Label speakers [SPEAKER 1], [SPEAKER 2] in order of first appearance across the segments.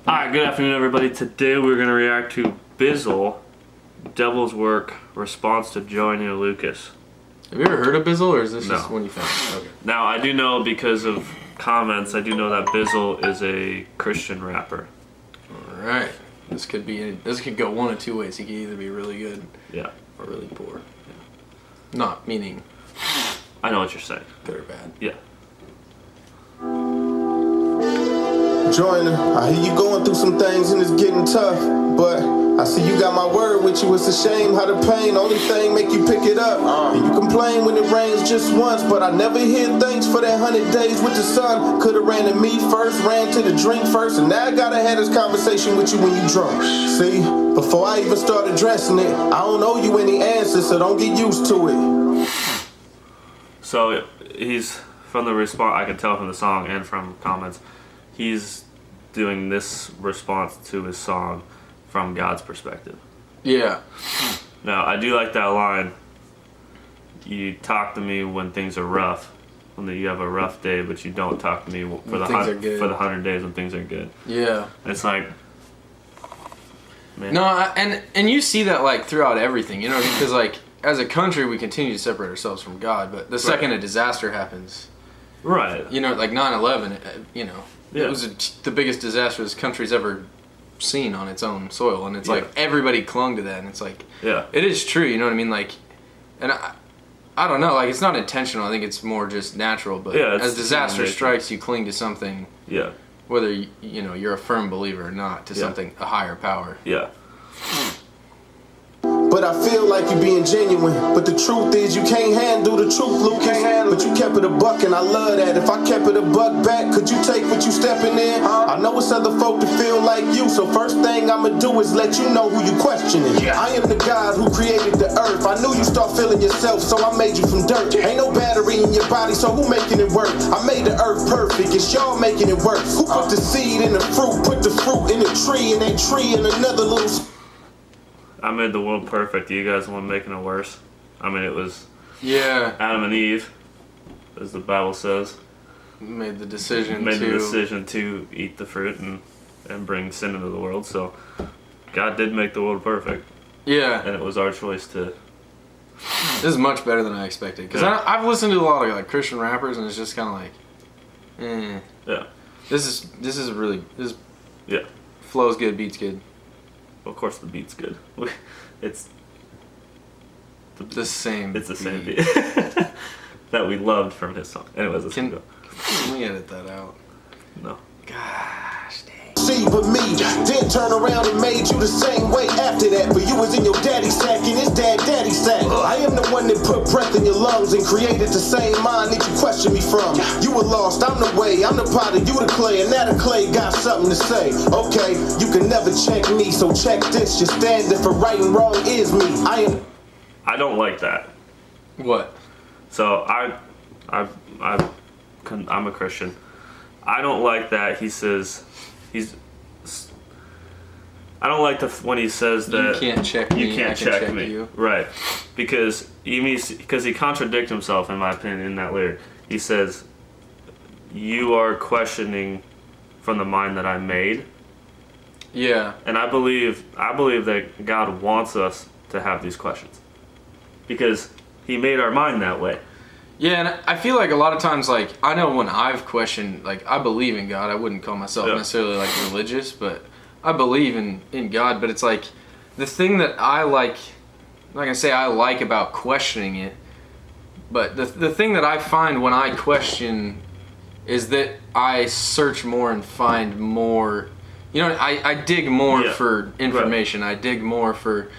[SPEAKER 1] Alright, good afternoon everybody. Today we're going to react to Bizzle, Devil's Work, response to Joyner Lucas.
[SPEAKER 2] Have you ever heard of Bizzle, or is this
[SPEAKER 1] No.
[SPEAKER 2] just one you found? Okay.
[SPEAKER 1] Now, I do know because of comments, I do know that Bizzle is a Christian rapper.
[SPEAKER 2] Alright. This could go one of two ways. He could either be really good
[SPEAKER 1] Yeah.
[SPEAKER 2] or really poor. Yeah. Not meaning
[SPEAKER 1] I know what you're saying.
[SPEAKER 2] good or bad.
[SPEAKER 1] Yeah.
[SPEAKER 3] Joyner, I hear you going through some things and it's getting tough, but I see you got my word with you. It's a shame how the pain, only thing make you pick it up. And you complain when it rains just once, but I never hear thanks for that 100 days with the sun. Could've ran to me first, ran to the drink first, and now I gotta have this conversation with you when you drunk. See, before I even start addressing it, I don't owe you any answers, so don't get used to it.
[SPEAKER 1] So, he's, from the response, I can tell from the song and from comments, he's doing this response to his song from God's perspective.
[SPEAKER 2] Yeah.
[SPEAKER 1] Now, I do like that line. You talk to me when things are rough, when you have a rough day, but you don't talk to me for the 100 days when things are good.
[SPEAKER 2] Yeah.
[SPEAKER 1] It's like, man.
[SPEAKER 2] No, and you see that like throughout everything, you know, because like as a country we continue to separate ourselves from God, but the second a disaster happens,
[SPEAKER 1] right?
[SPEAKER 2] You know, like 9/11, you know,
[SPEAKER 1] yeah.
[SPEAKER 2] It was the biggest disaster this country's ever seen on its own soil, and it's like everybody clung to that, and it's like,
[SPEAKER 1] yeah,
[SPEAKER 2] it is true, you know what I mean? Like, and I don't know, like it's not intentional. I think it's more just natural. But as disaster strikes, you cling to something.
[SPEAKER 1] Yeah.
[SPEAKER 2] Whether you know you're a firm believer or not, to something, a higher power.
[SPEAKER 1] Yeah.
[SPEAKER 3] But I feel like you're being genuine. But the truth is you can't handle the truth, Lucas. But you kept it a buck and I love that. If I kept it a buck back, could you take what you stepping in? I know it's other folk that feel like you, so first thing I'ma do is let you know who you questioning. I am the God who created the earth. I knew you start feeling yourself, so I made you from dirt. Ain't no battery in your body, so who making it work? I made the earth perfect, it's y'all making it work. Who put the seed in the fruit, put the fruit in the tree, and that tree in another little...
[SPEAKER 1] I made the world perfect. You guys the one making it worse. I mean, it was Adam and Eve, as the Bible says.
[SPEAKER 2] Made the decision
[SPEAKER 1] to eat the fruit and bring sin into the world. So God did make the world perfect.
[SPEAKER 2] Yeah.
[SPEAKER 1] And it was our choice to...
[SPEAKER 2] This is much better than I expected. Because I've listened to a lot of like Christian rappers, and it's just kind of like,
[SPEAKER 1] Yeah.
[SPEAKER 2] This flows good, beats good.
[SPEAKER 1] Well, of course the beat's good. It's
[SPEAKER 2] the same.
[SPEAKER 1] It's the same beat that we loved from his song. Anyways, let's go.
[SPEAKER 2] Can we edit that out?
[SPEAKER 1] No.
[SPEAKER 2] Gosh dang.
[SPEAKER 3] See, but me, then turn around and made you the same way after that. But you was in your daddy's sack and his daddy's sack. I am the one that put breath in your lungs and created the same mind that you question me from. You were lost, I'm the way, I'm the potter, you the clay, and now the clay got something to say. Okay, you can never check me, so check this. Your standard for right and wrong is me.
[SPEAKER 1] I don't like that.
[SPEAKER 2] What?
[SPEAKER 1] So I'm a Christian. I don't like that he says I don't like when he says that
[SPEAKER 2] you can't check me.
[SPEAKER 1] You can't check me.
[SPEAKER 2] You.
[SPEAKER 1] Right? Because he contradicts himself, in my opinion, in that lyric. He says, "You are questioning from the mind that I made."
[SPEAKER 2] Yeah.
[SPEAKER 1] And I believe that God wants us to have these questions because He made our mind that way.
[SPEAKER 2] Yeah, and I feel like a lot of times, like, I know when I've questioned, like, I believe in God. I wouldn't call myself necessarily, like, religious, but I believe in God. But it's like, the thing that I like, I'm not going to say I like about questioning it, but the thing that I find when I question is that I search more and find more, you know, I dig more for information. Right. I dig more for...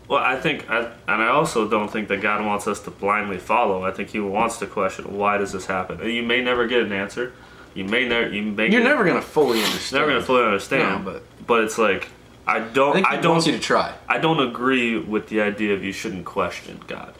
[SPEAKER 1] Well, I also don't think that God wants us to blindly follow. I think He wants to question, why does this happen? And you may never get an answer. You're never
[SPEAKER 2] going to fully understand.
[SPEAKER 1] Never going to fully understand. No, but it's like, I think He wants
[SPEAKER 2] you to try.
[SPEAKER 1] I don't agree with the idea of you shouldn't question God.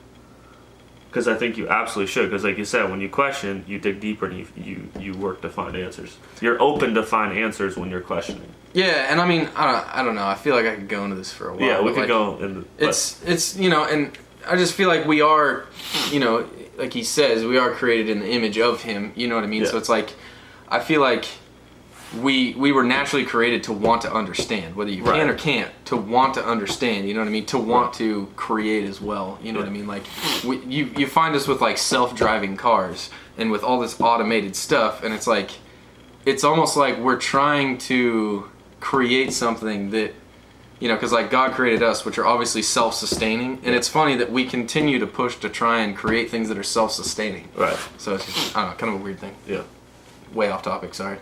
[SPEAKER 1] Because I think you absolutely should. Because like you said, when you question, you dig deeper and you work to find answers. You're open to find answers when you're questioning.
[SPEAKER 2] Yeah, and I mean, I don't know. I feel like I could go into this for a while.
[SPEAKER 1] Yeah, we could go into...
[SPEAKER 2] It's you know, and I just feel like we are, you know, like he says, we are created in the image of Him. You know what I mean? Yeah. So it's like, I feel like we were naturally created to want to understand, whether you can or can't, to want to understand, you know what I mean? To want to create as well, you know what I mean? Like, you find us with like self-driving cars and with all this automated stuff, and it's like, it's almost like we're trying to create something that, you know, because like God created us, which are obviously self-sustaining, and it's funny that we continue to push to try and create things that are self-sustaining.
[SPEAKER 1] Right.
[SPEAKER 2] So it's just, I don't know, kind of a weird thing.
[SPEAKER 1] Yeah.
[SPEAKER 2] Way off topic, sorry.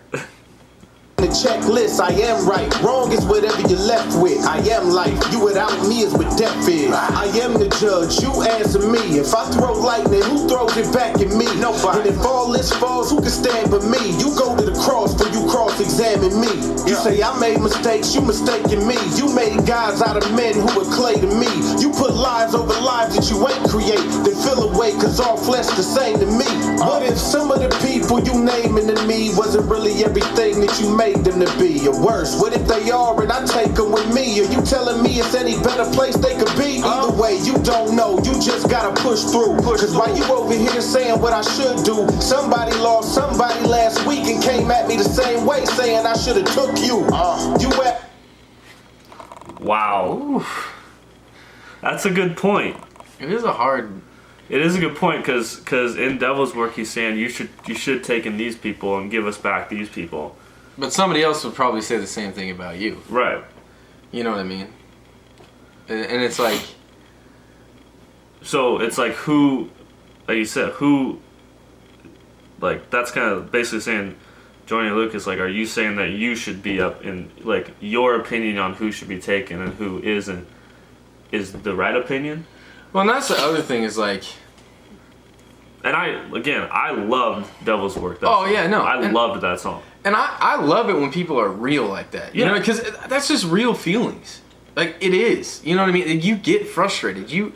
[SPEAKER 3] The checklist, I am right. Wrong is whatever you're left with. I am life. You without me is what death is. I am the judge. You answer me. If I throw lightning, who throws it back at me? Nobody. And if all this falls, who can stand but me? You go to the cross, but you cross-examine me. You say I made mistakes, you mistaken me. You made gods out of men who were clay to me. You put lives over lives that you ain't create. Then fill away, cause all flesh the same to me. What if some of the people you naming to me wasn't really everything that you made them to be? Or worse, what if they are and I take them with me? Are you telling me it's any better place they could be? Either way, you don't know, you just gotta push through. Cause while you over here saying what I should do, somebody lost somebody last week and came at me the same way saying I should've took you. You at...
[SPEAKER 1] Wow. Oof. That's a good point.
[SPEAKER 2] It is a hard...
[SPEAKER 1] It is a good point because in Devil's work he's saying you should take in these people and give us back these people.
[SPEAKER 2] But somebody else would probably say the same thing about you.
[SPEAKER 1] Right.
[SPEAKER 2] You know what I mean? And it's like...
[SPEAKER 1] So it's like who, like you said, who, like that's kind of basically saying, Joyner Lucas, like, are you saying that you should be up in, like, your opinion on who should be taken and who isn't is the right opinion?
[SPEAKER 2] Well, and that's the other thing is like...
[SPEAKER 1] And I loved Devil's Work. I loved that song.
[SPEAKER 2] And I love it when people are real like that. You know, because that's just real feelings. Like, it is. You know what I mean? You get frustrated. You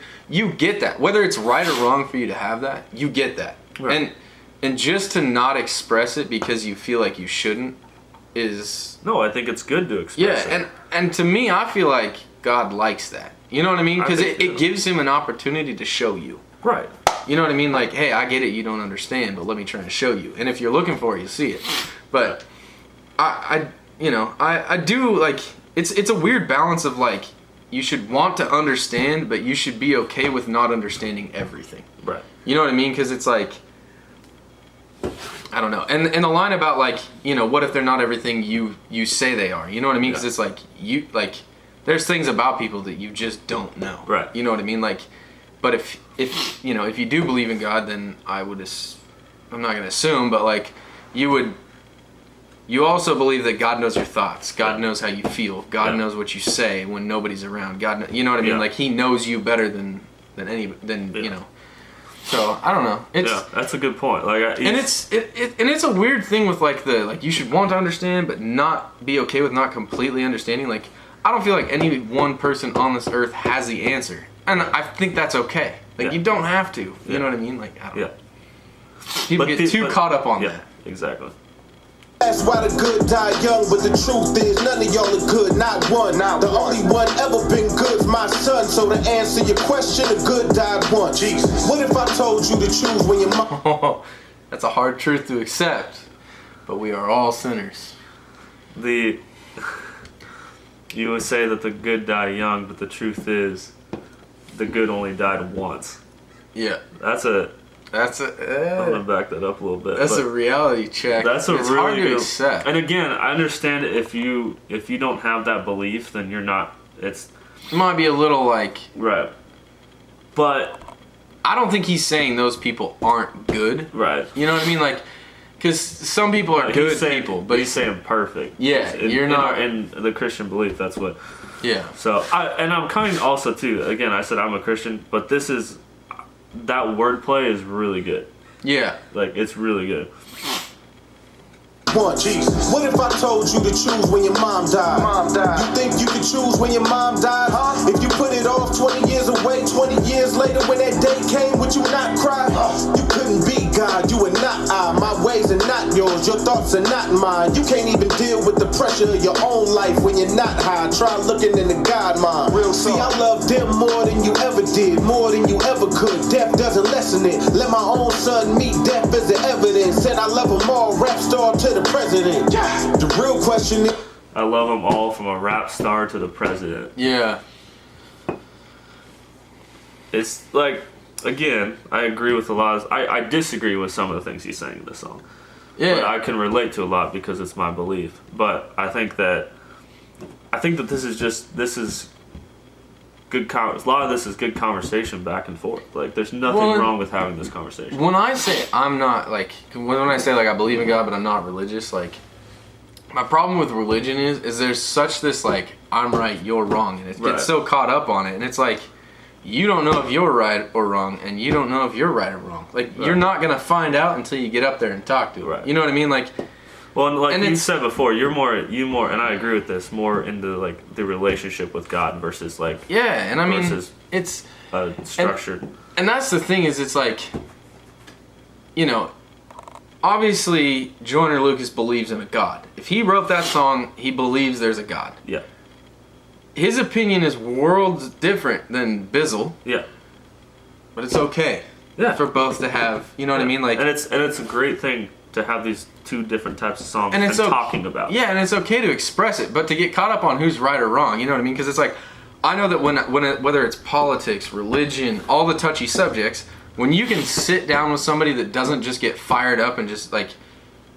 [SPEAKER 2] get that. Whether it's right or wrong for you to have that, you get that. Right. And just to not express it because you feel like you shouldn't is... No,
[SPEAKER 1] I think it's good to express it.
[SPEAKER 2] And to me, I feel like God likes that. You know what I mean? Because it gives him an opportunity to show you.
[SPEAKER 1] Right.
[SPEAKER 2] You know what I mean? Like, hey, I get it, you don't understand, but let me try and show you. And if you're looking for it, you see it. But I do, like, it's a weird balance of, like, you should want to understand, but you should be okay with not understanding everything.
[SPEAKER 1] Right.
[SPEAKER 2] You know what I mean? Because it's like, I don't know. And the line about, like, you know, what if they're not everything you say they are? You know what I mean? Because it's like, there's things about people that you just don't know.
[SPEAKER 1] Right.
[SPEAKER 2] You know what I mean? Like, but if you do believe in God, then I'm not going to assume, but like you also believe that God knows your thoughts. God knows how you feel. God knows what you say when nobody's around. You know what I mean? Like he knows you better than you know. So I don't know.
[SPEAKER 1] That's a good point. Like,
[SPEAKER 2] it's a weird thing with like you should want to understand, but not be okay with not completely understanding. Like I don't feel like any one person on this earth has the answer. And I think that's okay. Like, you don't have to. You know what I mean? Like, I don't know. People get too caught up on that.
[SPEAKER 1] Yeah, exactly.
[SPEAKER 3] That's why the good die young, but the truth is none of y'all are good, not one. The only one ever been good's my son. So to answer your question, the good died once. Jesus. What if I told you to choose when your mom...
[SPEAKER 2] That's a hard truth to accept, but we are all sinners.
[SPEAKER 1] You would say that the good die young, but the truth is the good only died once.
[SPEAKER 2] Yeah.
[SPEAKER 1] I'm gonna back that up a little bit.
[SPEAKER 2] That's a reality check.
[SPEAKER 1] That's it's really
[SPEAKER 2] hard to
[SPEAKER 1] good.
[SPEAKER 2] accept.
[SPEAKER 1] And again, I understand if you don't have that belief, then you're not. It
[SPEAKER 2] might be a little like
[SPEAKER 1] right, but
[SPEAKER 2] I don't think he's saying those people aren't good.
[SPEAKER 1] Right.
[SPEAKER 2] You know what I mean? Like, because some people are good people, but
[SPEAKER 1] he's saying perfect.
[SPEAKER 2] Yeah, you're not
[SPEAKER 1] in the Christian belief. That's what.
[SPEAKER 2] Yeah.
[SPEAKER 1] So I'm kind of also too. Again, I said I'm a Christian, but that wordplay is really good.
[SPEAKER 2] Yeah.
[SPEAKER 1] Like it's really good.
[SPEAKER 3] Jesus. What if I told you to choose when your mom died? You think you could choose when your mom died? If you put it off 20 years away, 20 years later when that day came, would you not cry? You couldn't be God. God, you are not I. My ways are not yours, your thoughts are not mine. You can't even deal with the pressure of your own life when you're not high. Try looking in the God mind. Real see, I love them more than you ever did, more than you ever could. Death doesn't lessen it. Let my own son meet death as the evidence. Said I love them all, rap star to the president. The real question is,
[SPEAKER 1] I love them all from a rap star to the president.
[SPEAKER 2] Yeah.
[SPEAKER 1] It's like, again, I agree with a lot of, I disagree with some of the things he's saying in this song.
[SPEAKER 2] Yeah.
[SPEAKER 1] But I can relate to a lot because it's my belief. But I think that this is good a lot of this is good conversation back and forth. Like, there's nothing wrong with having this conversation.
[SPEAKER 2] When I say I'm not, like, when I say, like, I believe in God, but I'm not religious, like, my problem with religion is there's such this, like, I'm right, you're wrong, and it gets so caught up on it, and it's like, you don't know if you're right or wrong, and you don't know if you're right or wrong. Like, you're not going to find out until you get up there and talk to it.
[SPEAKER 1] Right.
[SPEAKER 2] You know what I mean? Like,
[SPEAKER 1] well, and like you said before, you more, and I agree with this, more into, like, the relationship with God versus, like,
[SPEAKER 2] yeah, and I mean, it's
[SPEAKER 1] structured.
[SPEAKER 2] And that's the thing is, it's like, you know, obviously, Joyner Lucas believes in a God. If he wrote that song, he believes there's a God.
[SPEAKER 1] Yeah.
[SPEAKER 2] His opinion is worlds different than Bizzle.
[SPEAKER 1] Yeah.
[SPEAKER 2] But it's okay.
[SPEAKER 1] Yeah.
[SPEAKER 2] For both to have, you know what I mean? Like,
[SPEAKER 1] and it's a great thing to have these two different types of songs
[SPEAKER 2] and
[SPEAKER 1] talking about.
[SPEAKER 2] Yeah, and it's okay to express it, but to get caught up on who's right or wrong, you know what I mean? Because it's like, I know that whether it's politics, religion, all the touchy subjects, when you can sit down with somebody that doesn't just get fired up and just like,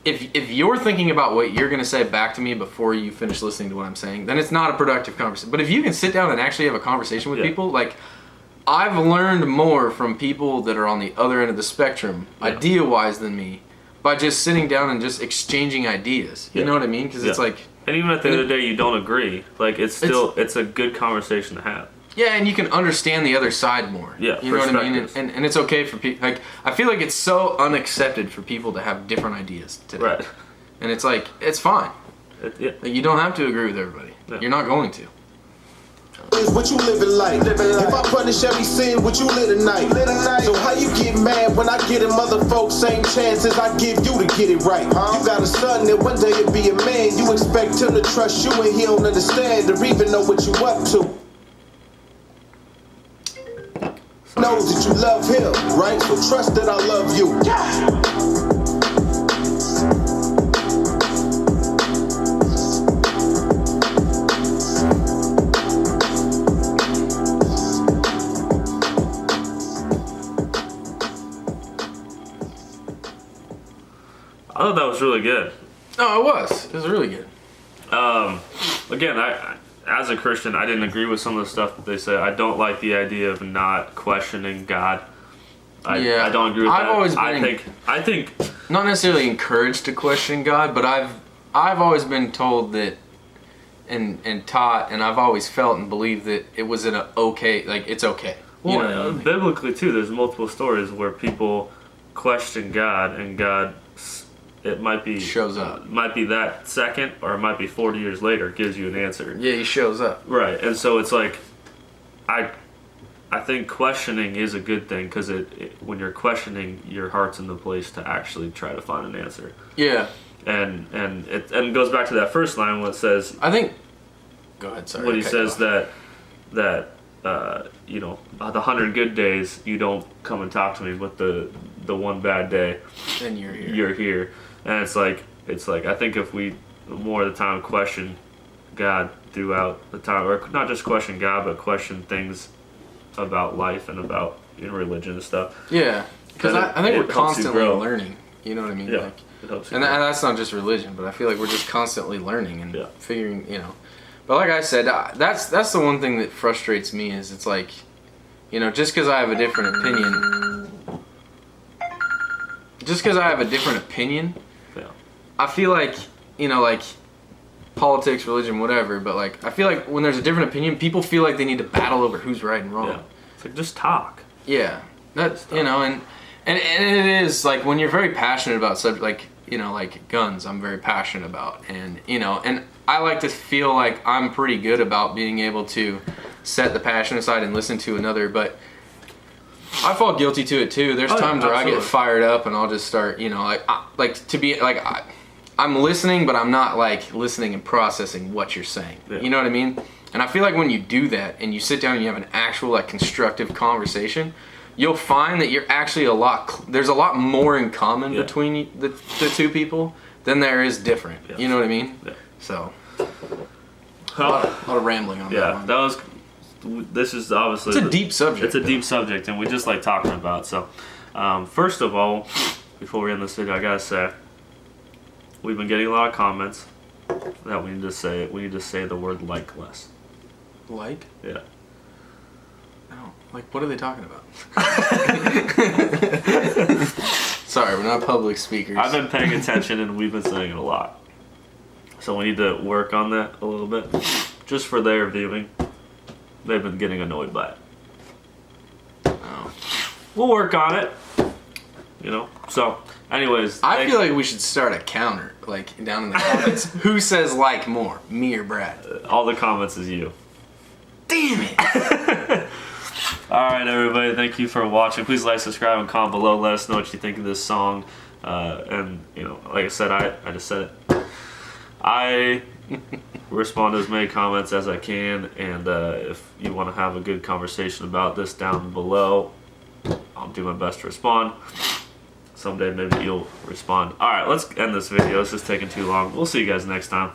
[SPEAKER 2] if you're thinking about what you're going to say back to me before you finish listening to what I'm saying, then it's not a productive conversation. But if you can sit down and actually have a conversation with people, like, I've learned more from people that are on the other end of the spectrum, idea-wise, than me, by just sitting down and just exchanging ideas. You know what I mean? Because it's like...
[SPEAKER 1] And even at the end of the day, you don't agree. Like, it's a good conversation to have.
[SPEAKER 2] Yeah, and you can understand the other side more.
[SPEAKER 1] Yeah,
[SPEAKER 2] you know what I mean? And it's okay for people. Like, I feel like it's so unaccepted for people to have different ideas today.
[SPEAKER 1] Right.
[SPEAKER 2] And it's like, it's fine. Like, you don't have to agree with everybody. Yeah. You're not going to.
[SPEAKER 3] Is what you living like. If I punish every sin, would you live tonight? So how you get mad when I get a mother folks same chances I give you to get it right? You got a son that one day he'll be a man. You expect him to trust you and he don't understand or even know what you up to. Knows that you love him, right? So trust that I love you.
[SPEAKER 1] I thought that was really good.
[SPEAKER 2] No, it was. It was really good.
[SPEAKER 1] Again, I as a Christian, I didn't agree with some of the stuff that they said. I don't like the idea of not questioning God. I don't agree with that.
[SPEAKER 2] Always been
[SPEAKER 1] I think
[SPEAKER 2] not necessarily encouraged to question God, but I've always been told that and taught, and I've always felt and believed that it was it's okay.
[SPEAKER 1] Well, you know, biblically too, there's multiple stories where people question God, and God, it might be
[SPEAKER 2] shows up.
[SPEAKER 1] Might be that second, or it might be 40 years later, gives you an answer.
[SPEAKER 2] Yeah, he shows up.
[SPEAKER 1] Right, and so it's like, I think questioning is a good thing, because when you're questioning, your heart's in the place to actually try to find an answer.
[SPEAKER 2] Yeah.
[SPEAKER 1] And it goes back to that first line when it says,
[SPEAKER 2] I think. Go ahead. Sorry.
[SPEAKER 1] When he says that the 100 good days you don't come and talk to me, but the one bad day,
[SPEAKER 2] then you're here.
[SPEAKER 1] You're here, and it's like I think if we more of the time question God throughout the time, or not just question God, but question things about life and about religion and stuff.
[SPEAKER 2] Yeah, because I think we're constantly learning. You know what I mean?
[SPEAKER 1] Yeah.
[SPEAKER 2] Like,
[SPEAKER 1] it helps you
[SPEAKER 2] and
[SPEAKER 1] grow.
[SPEAKER 2] that's not just religion, but I feel like we're just constantly learning and figuring. But like I said, that's the one thing that frustrates me is it's like, just because I have a different opinion, I feel like, like politics, religion, whatever, but like, I feel like when there's a different opinion, people feel like they need to battle over who's right and wrong.
[SPEAKER 1] Yeah. It's like, just talk.
[SPEAKER 2] Yeah. That's, and it is like when you're very passionate about subject, like guns, I'm very passionate about, and I like to feel like I'm pretty good about being able to set the passion aside and listen to another, but I fall guilty to it too. There's times where I get fired up and I'll just start, you know, I'm listening, but I'm not like listening and processing what you're saying. Yeah. You know what I mean? And I feel like when you do that and you sit down and you have an actual like constructive conversation, you'll find that you're actually there's a lot more in common between the two people than there is different. Yeah. You know what I mean? Yeah. So, a lot of rambling on that one.
[SPEAKER 1] That was. This is obviously
[SPEAKER 2] it's a deep subject.
[SPEAKER 1] It's a deep subject, and we just like talking about. So, first of all, before we end this video, I gotta say we've been getting a lot of comments that we need to say the word like less.
[SPEAKER 2] Like?
[SPEAKER 1] Yeah.
[SPEAKER 2] Oh, like what are they talking about? Sorry, we're not public speakers.
[SPEAKER 1] I've been paying attention, and we've been saying it a lot. So we need to work on that a little bit, just for their viewing. They've been getting annoyed by it.
[SPEAKER 2] Oh.
[SPEAKER 1] We'll work on it. You know? So, anyways.
[SPEAKER 2] I feel like we should start a counter, like, down in the comments. Who says like more, me or Brad?
[SPEAKER 1] All the comments is you.
[SPEAKER 2] Damn it!
[SPEAKER 1] Alright, everybody. Thank you for watching. Please like, subscribe, and comment below. Let us know what you think of this song. And, you know, like I said, I just said it. I respond to as many comments as I can, and if you want to have a good conversation about this down below, I'll do my best to respond. Someday maybe you'll respond. Alright, let's end this video. This is taking too long. We'll see you guys next time.